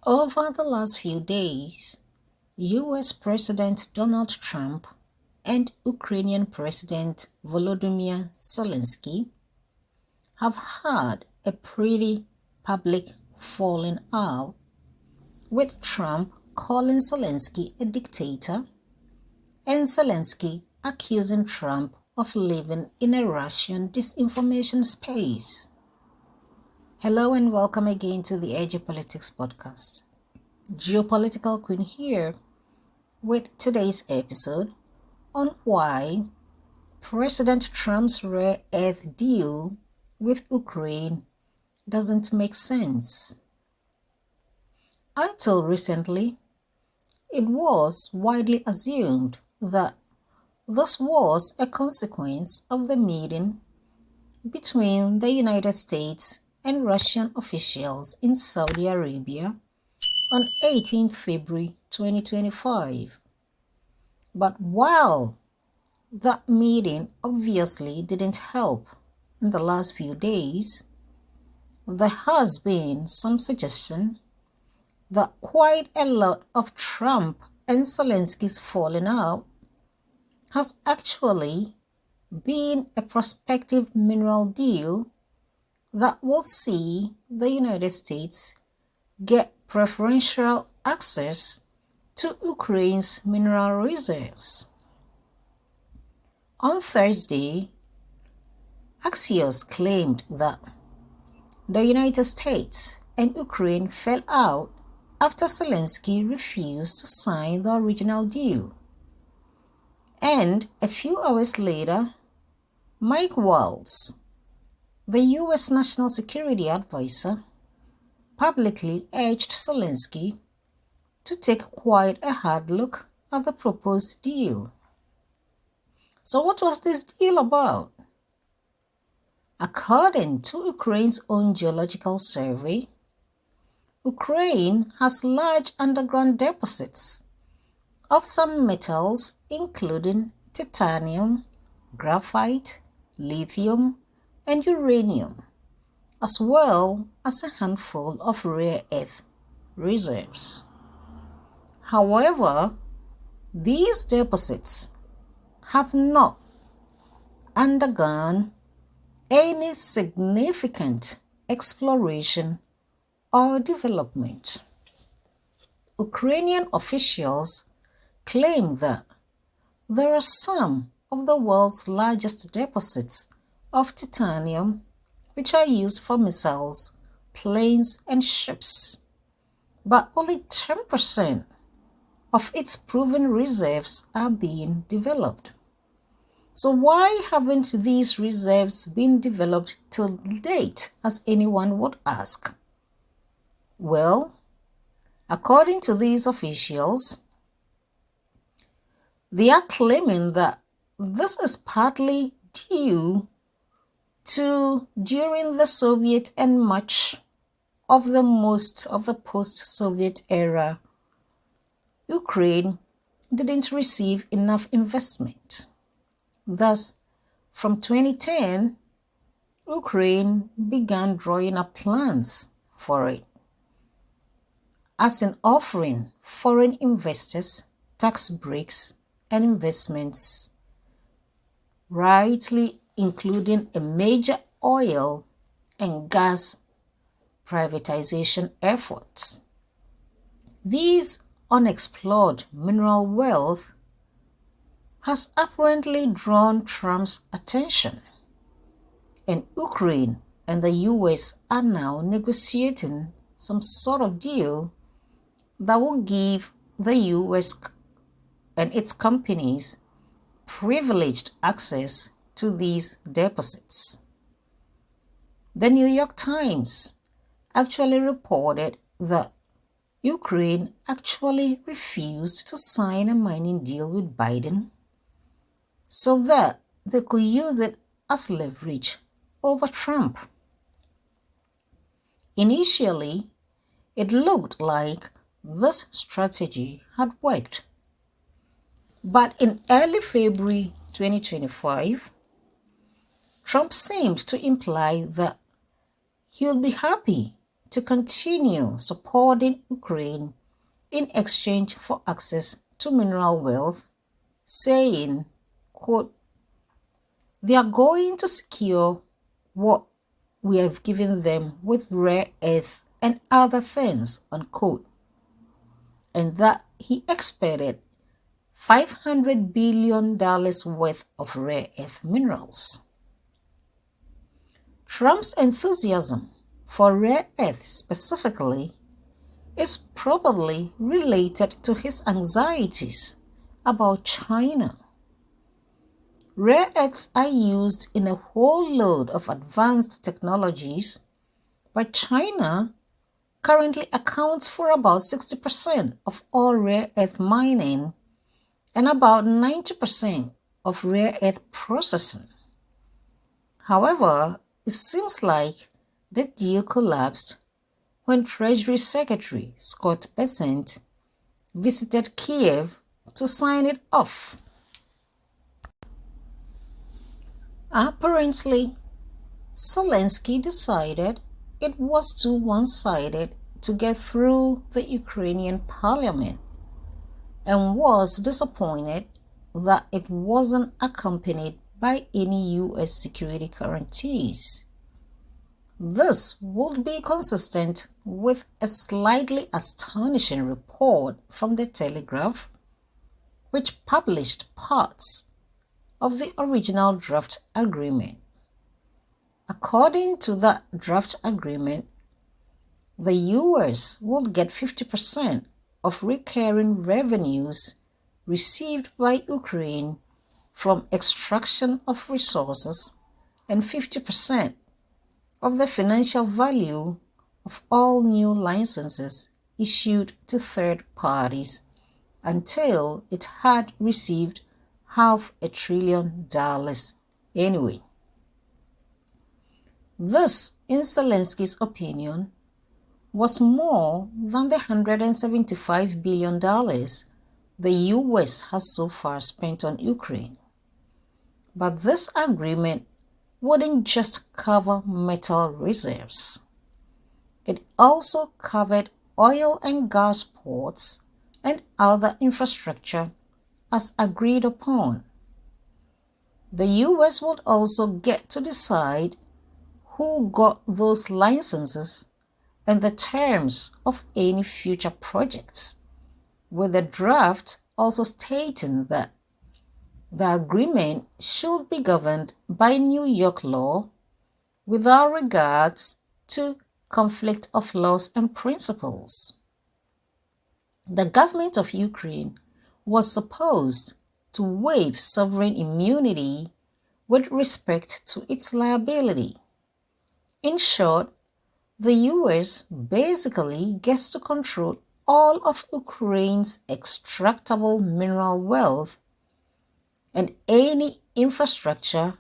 Over the last few days, US President Donald Trump and Ukrainian President Volodymyr Zelensky have had a pretty public falling out, with Trump calling Zelensky a dictator and Zelensky accusing Trump of living in a Russian disinformation space. Hello and welcome again to the Geopolitics podcast. Geopolitical Queen here with today's episode on why President Trump's rare earth deal with Ukraine doesn't make sense. Until recently, it was widely assumed that this was a consequence of the meeting between the United States and Russian officials in Saudi Arabia on 18 February 2025. But while that meeting obviously didn't help in the last few days, there has been some suggestion that quite a lot of Trump and Zelensky's falling out has actually been a prospective mineral deal that will see the United States get preferential access to Ukraine's mineral reserves. On Thursday, Axios claimed that the United States and Ukraine fell out after Zelensky refused to sign the original deal. And a few hours later, Mike Waltz, the U.S. National Security Advisor, publicly urged Zelensky to take quite a hard look at the proposed deal. So what was this deal about? According to Ukraine's own geological survey, Ukraine has large underground deposits of some metals including titanium, graphite, lithium, and uranium, as well as a handful of rare earth reserves. However, these deposits have not undergone any significant exploration or development. Ukrainian officials claim that there are some of the world's largest deposits of titanium which are used for missiles, planes, and ships, but only 10% of its proven reserves are being developed. So why haven't these reserves been developed till date, as anyone would ask? Well, according to these officials, they are claiming that this is partly due to during the Soviet and much of the post-Soviet era, Ukraine didn't receive enough investment. Thus, from 2010, Ukraine began drawing up plans for it, as in offering foreign investors tax breaks and investments, rightly including a major oil and gas privatization efforts. These unexplored mineral wealth has apparently drawn Trump's attention, and Ukraine and the US are now negotiating some sort of deal that will give the US and its companies privileged access to these deposits. The New York Times actually reported that Ukraine actually refused to sign a mining deal with Biden so that they could use it as leverage over Trump. Initially, it looked like this strategy had worked. But in early February 2025, Trump seemed to imply that he'll be happy to continue supporting Ukraine in exchange for access to mineral wealth, saying, quote, "They are going to secure what we have given them with rare earth and other things," unquote, and that he expected $500 billion worth of rare earth minerals. Trump's enthusiasm for rare earth specifically is probably related to his anxieties about China. Rare earths are used in a whole load of advanced technologies, but China currently accounts for about 60% of all rare earth mining and about 90% of rare earth processing. However, it seems like the deal collapsed when Treasury Secretary Scott Bessent visited Kiev to sign it off. Apparently, Zelensky decided it was too one-sided to get through the Ukrainian parliament and was disappointed that it wasn't accompanied by any U.S. security guarantees. This would be consistent with a slightly astonishing report from The Telegraph, which published parts of the original draft agreement. According to that draft agreement, the U.S. would get 50% of recurring revenues received by Ukraine from extraction of resources and 50% of the financial value of all new licenses issued to third parties until it had received $500 billion anyway. This, in Zelensky's opinion, was more than the $175 billion the U.S. has so far spent on Ukraine. But this agreement wouldn't just cover metal reserves. It also covered oil and gas ports and other infrastructure as agreed upon. The U.S. would also get to decide who got those licenses and the terms of any future projects, with the draft also stating that the agreement should be governed by New York law without regards to conflict of laws and principles. The government of Ukraine was supposed to waive sovereign immunity with respect to its liability. In short, the U.S. basically gets to control all of Ukraine's extractable mineral wealth and any infrastructure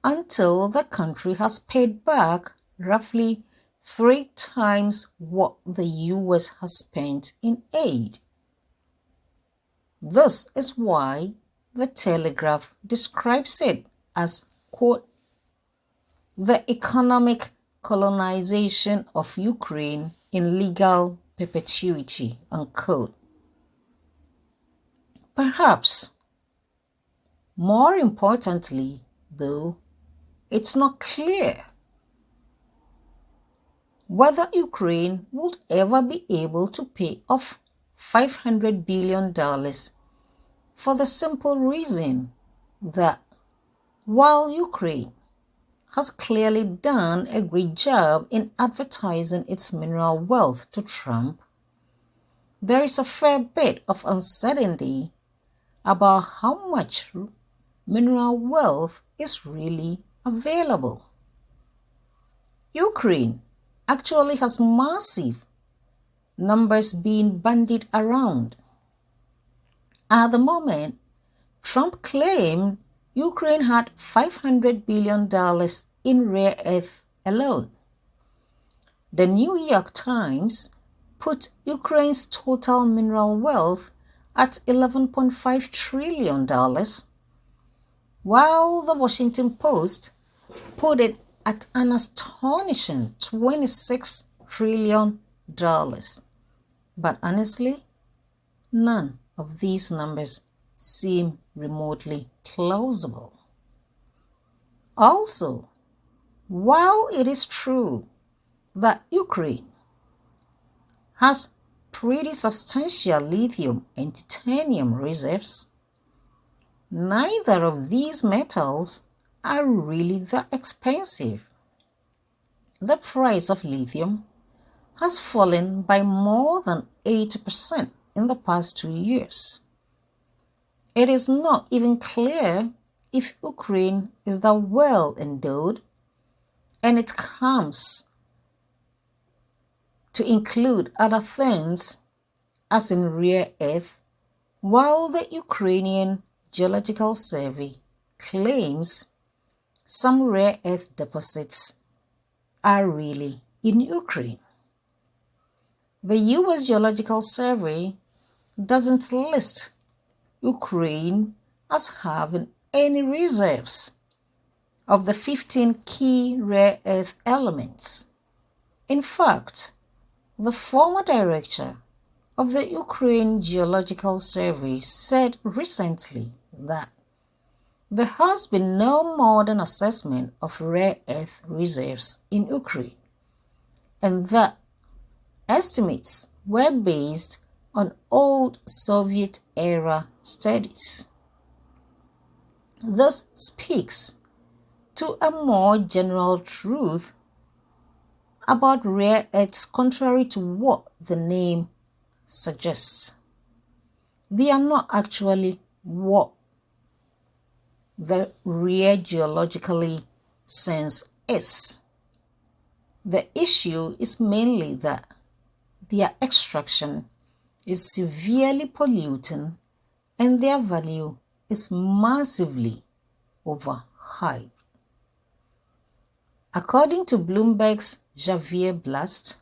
until the country has paid back roughly 3 times what the U.S. has spent in aid. This is why the Telegraph describes it as, quote, "the economic colonization of Ukraine in legal perpetuity," unquote. Perhaps more importantly, though, it's not clear whether Ukraine would ever be able to pay off $500 billion for the simple reason that while Ukraine has clearly done a great job in advertising its mineral wealth to Trump, there is a fair bit of uncertainty about how much mineral wealth is really available. Ukraine actually has massive numbers being bandied around. At the moment, Trump claimed Ukraine had $500 billion in rare earth alone. The New York Times put Ukraine's total mineral wealth at $11.5 trillion, while the Washington Post put it at an astonishing $26 trillion. But honestly, none of these numbers seem remotely plausible. Also, while it is true that Ukraine has pretty substantial lithium and titanium reserves, neither of these metals are really that expensive. The price of lithium has fallen by more than 80% in the past 2 years. It is not even clear if Ukraine is that well endowed, and it comes to include other things as in rare earth, while the Ukrainian Geological Survey claims some rare earth deposits are really in Ukraine. The US Geological Survey doesn't list Ukraine as having any reserves of the 15 key rare earth elements. In fact, the former director of the Ukraine Geological Survey said recently that there has been no modern assessment of rare earth reserves in Ukraine, and that estimates were based on old Soviet-era studies. This speaks to a more general truth about rare earths contrary to what the name suggests. They are not actually what the rare geologically sense is. The issue is mainly that their extraction is severely polluting and their value is massively overhyped. According to Bloomberg's Javier Blast,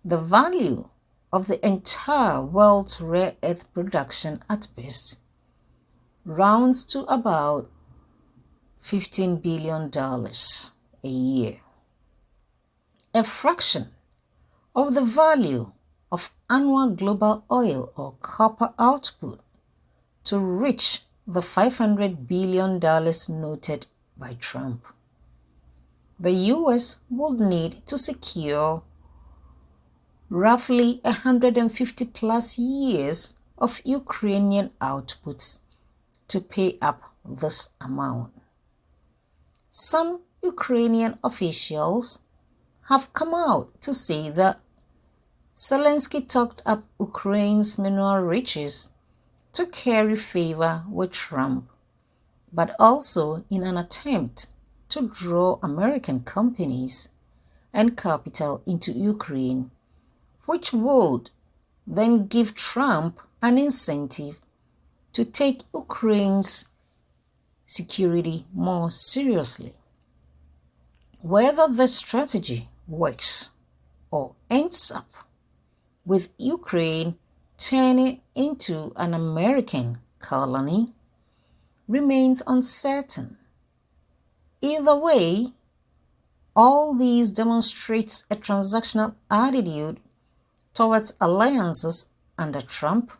the value of the entire world's rare earth production at best rounds to about $15 billion a year, a fraction of the value of annual global oil or copper output to reach the $500 billion noted by Trump. The US would need to secure roughly 150 plus years of Ukrainian outputs to pay up this amount. Some Ukrainian officials have come out to say that Zelensky talked up Ukraine's mineral riches to curry favor with Trump, but also in an attempt to draw American companies and capital into Ukraine, which would then give Trump an incentive to take Ukraine's security more seriously. Whether this strategy works or ends up with Ukraine turning into an American colony remains uncertain. Either way, all these demonstrates a transactional attitude towards alliances under Trump,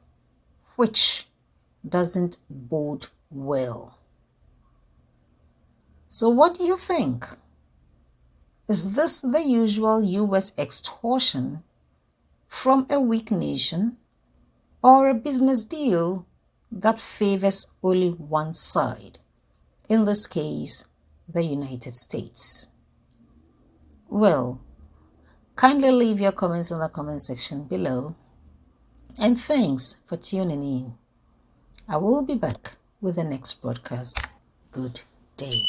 which doesn't bode well. So what do you think? Is this the usual US extortion from a weak nation, or a business deal that favors only one side, in this case, the United States? Well, kindly leave your comments in the comment section below, and thanks for tuning in. I will be back with the next broadcast. Good day.